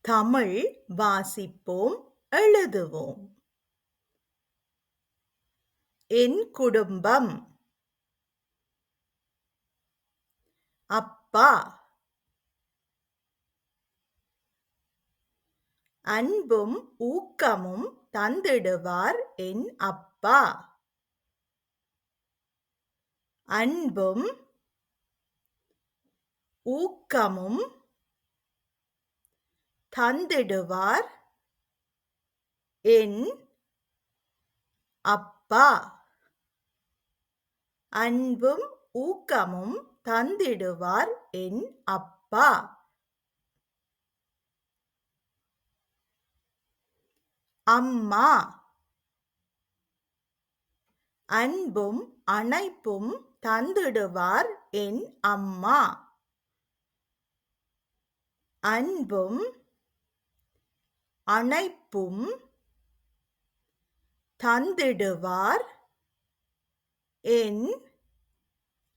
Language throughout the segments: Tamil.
தமிழ் வாசிப்போம், எழுதுவோம். என் குடும்பம். அப்பா. அன்பும் ஊக்கமும் தந்திடுவார் என் அப்பா. அன்பும் ஊக்கமும் தந்திடுவார் என் அப்பா. அன்பும் ஊக்கமும் தந்திடுவார் என் அப்பா. அம்மா. அன்பும் அணைப்பும் தந்திடுவார் என் அம்மா. அன்பும் அணைப்பும் தந்திடுவார் என்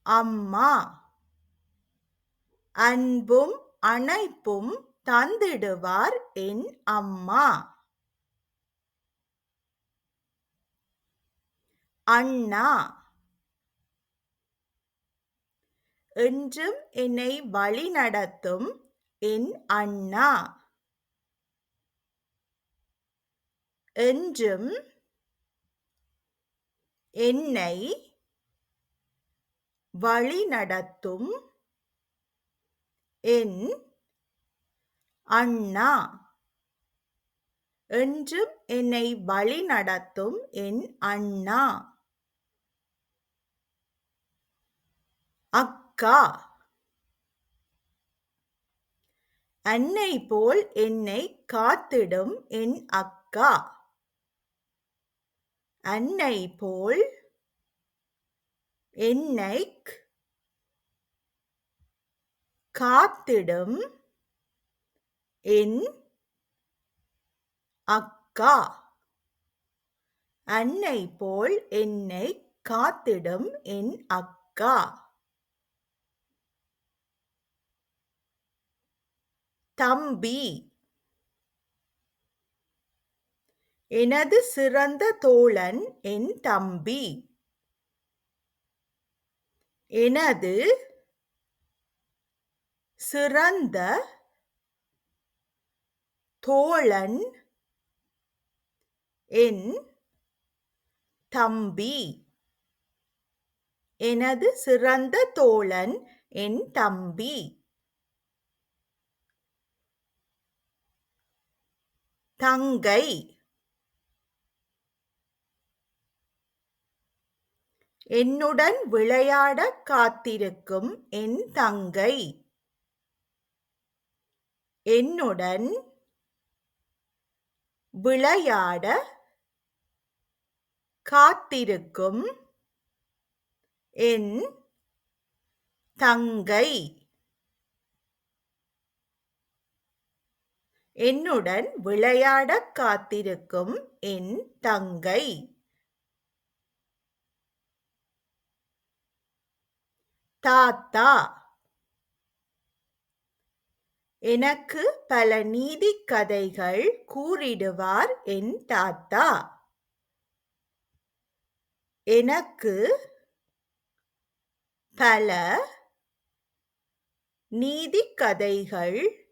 அம்மா. அன்பும் அணைப்பும் தந்திடுவார் என் அம்மா. அண்ணா. என்றும் என்னை வழிநடத்தும் என் அண்ணா. என்றும் என்னை வழிநடத்தும் என் அண்ணா. என்றும் என்னை வழிநடத்தும் என் அண்ணா. அக்கா. அன்னை போல் என்னை காத்திடும் என் அக்கா. அன்னை போல் என்னை காத்திடும் என் அக்கா. அன்னை போல் என்னை காத்திடும் என் அக்கா. தம்பி. எனது சிறந்த தோழன் என் தம்பி. எனது சிறந்த தோழன் என் தம்பி. எனது சிறந்த தோழன் என் தம்பி. தங்கை. என்னுடன் விளையாட காத்திருக்கும் என் தங்கை. என்னுடன் விளையாட காத்திருக்கும் என் தங்கை. என்னுடன் விளையாட காத்திருக்கும் என் தங்கை. தாத்தா. எனக்கு பல நீதிக் கதைகள் கூறிடுவார் என் தாத்தா. எனக்கு பல நீதிக் கதைகள்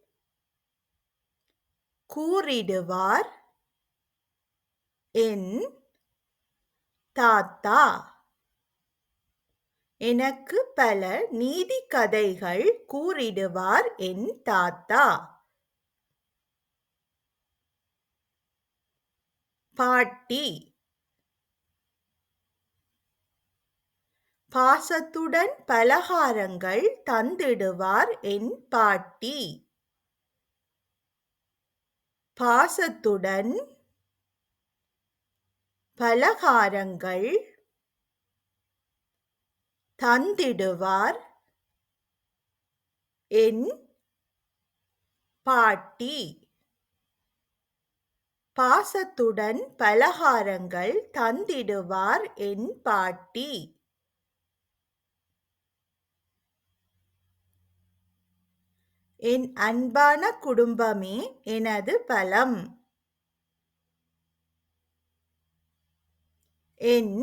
கூறிடுவார் என் தாத்தா. எனக்கு பல நீதிக் கதைகள் கூறிடுவார் என் தாத்தா. பாட்டி. பாசத்துடன் பலகாரங்கள் தந்திடுவார் என் பாட்டி. பாசத்துடன் பலகாரங்கள் தந்திடுவார் என் பாட்டி. பாசத்துடன் பலகாரங்கள் தந்திடுவார் என் பாட்டி. என் அன்பான குடும்பமே எனது பலம். என்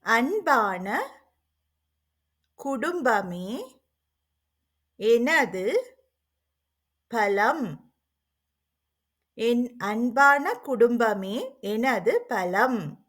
அன்பான குடும்பமே எனது பலம். என் அன்பான குடும்பமே எனது பலம்.